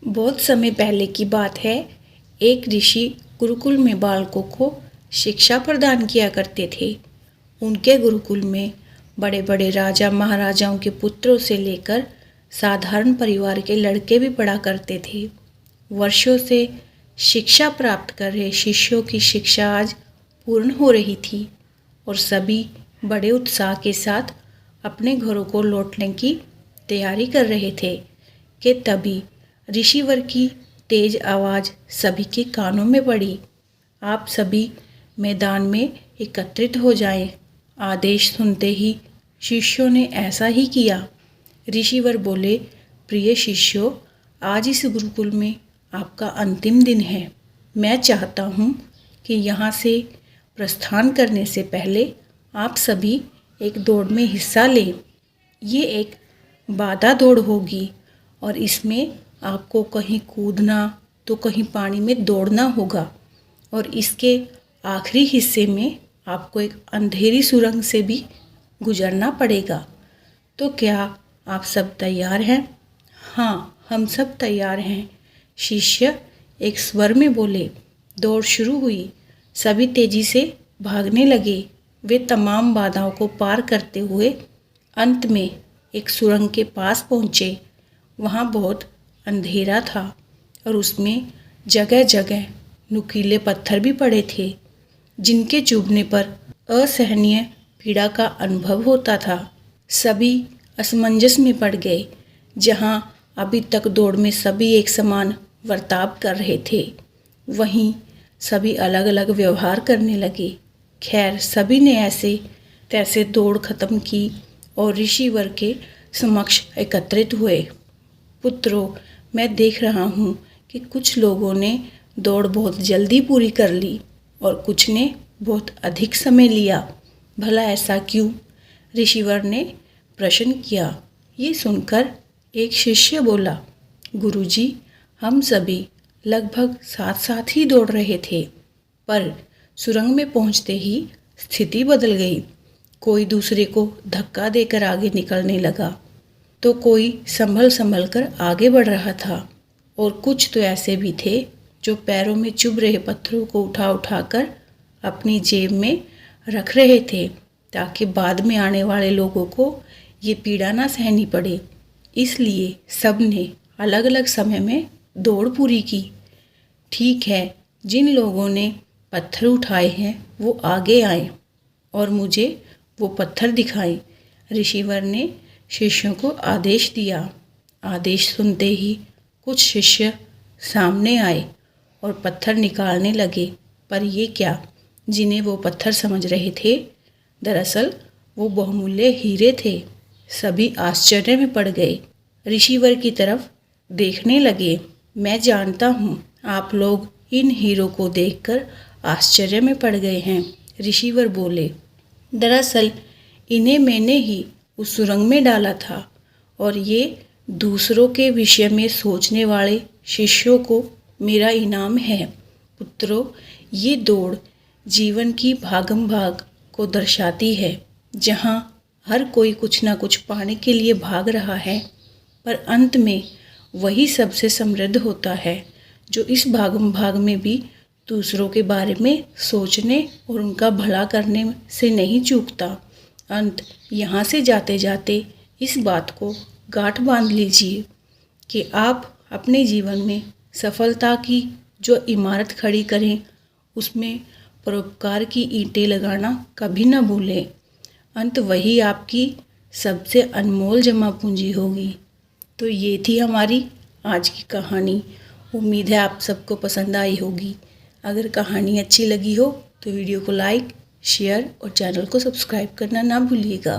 बहुत समय पहले की बात है। एक ऋषि गुरुकुल में बालकों को शिक्षा प्रदान किया करते थे। उनके गुरुकुल में बड़े बड़े राजा महाराजाओं के पुत्रों से लेकर साधारण परिवार के लड़के भी पढ़ा करते थे। वर्षों से शिक्षा प्राप्त कर रहे शिष्यों की शिक्षा आज पूर्ण हो रही थी और सभी बड़े उत्साह के साथ अपने घरों को लौटने की तैयारी कर रहे थे कि तभी ऋषिवर की तेज आवाज़ सभी के कानों में पड़ी। आप सभी मैदान में एकत्रित हो जाएं। आदेश सुनते ही शिष्यों ने ऐसा ही किया। ऋषिवर बोले, प्रिय शिष्यों, आज इस गुरुकुल में आपका अंतिम दिन है। मैं चाहता हूँ कि यहाँ से प्रस्थान करने से पहले आप सभी एक दौड़ में हिस्सा लें। ये एक बाधा दौड़ होगी और इसमें आपको कहीं कूदना तो कहीं पानी में दौड़ना होगा और इसके आखिरी हिस्से में आपको एक अंधेरी सुरंग से भी गुजरना पड़ेगा। तो क्या आप सब तैयार हैं? हाँ, हम सब तैयार हैं, शिष्य एक स्वर में बोले। दौड़ शुरू हुई। सभी तेजी से भागने लगे। वे तमाम बाधाओं को पार करते हुए अंत में एक सुरंग के पास पहुँचे। वहाँ बहुत अंधेरा था और उसमें जगह जगह नुकीले पत्थर भी पड़े थे, जिनके चुभने पर असहनीय पीड़ा का अनुभव होता था। सभी असमंजस में पड़ गए। जहाँ अभी तक दौड़ में सभी एक समान बर्ताव कर रहे थे, वहीं सभी अलग अलग व्यवहार करने लगे। खैर, सभी ने ऐसे तैसे दौड़ खत्म की और ऋषिवर के समक्ष एकत्रित हुए। पुत्रों, मैं देख रहा हूँ कि कुछ लोगों ने दौड़ बहुत जल्दी पूरी कर ली और कुछ ने बहुत अधिक समय लिया। भला ऐसा क्यों? ऋषिवर ने प्रश्न किया। ये सुनकर एक शिष्य बोला, गुरुजी, हम सभी लगभग साथ साथ ही दौड़ रहे थे, पर सुरंग में पहुँचते ही स्थिति बदल गई। कोई दूसरे को धक्का देकर आगे निकलने लगा तो कोई संभल कर आगे बढ़ रहा था और कुछ तो ऐसे भी थे जो पैरों में चुभ रहे पत्थरों को उठा कर अपनी जेब में रख रहे थे ताकि बाद में आने वाले लोगों को ये पीड़ा ना सहनी पड़े। इसलिए सब ने अलग अलग समय में दौड़ पूरी की। ठीक है, जिन लोगों ने पत्थर उठाए हैं वो आगे आए और मुझे वो पत्थर दिखाएं। ऋषिवर ने शिष्यों को आदेश दिया। आदेश सुनते ही कुछ शिष्य सामने आए और पत्थर निकालने लगे। पर ये क्या, जिन्हें वो पत्थर समझ रहे थे, दरअसल वो बहुमूल्य हीरे थे। सभी आश्चर्य में पड़ गए। ऋषिवर की तरफ देखने लगे। मैं जानता हूँ आप लोग इन हीरों को देखकर आश्चर्य में पड़ गए हैं। ऋषिवर बोले, दरअसल इन्हें मैंने ही उस सुरंग में डाला था और ये दूसरों के विषय में सोचने वाले शिष्यों को मेरा इनाम है। पुत्रों, ये दौड़ जीवन की भागम भाग को दर्शाती है, जहाँ हर कोई कुछ ना कुछ पाने के लिए भाग रहा है, पर अंत में वही सबसे समृद्ध होता है जो इस भागम भाग में भी दूसरों के बारे में सोचने और उनका भला करने से नहीं चूकता। अंत यहाँ से जाते जाते इस बात को गांठ बांध लीजिए कि आप अपने जीवन में सफलता की जो इमारत खड़ी करें, उसमें परोपकार की ईंटें लगाना कभी ना भूलें। अंत वही आपकी सबसे अनमोल जमा पूंजी होगी। तो ये थी हमारी आज की कहानी। उम्मीद है आप सबको पसंद आई होगी। अगर कहानी अच्छी लगी हो तो वीडियो को लाइक, शेयर और चैनल को सब्सक्राइब करना ना भूलिएगा।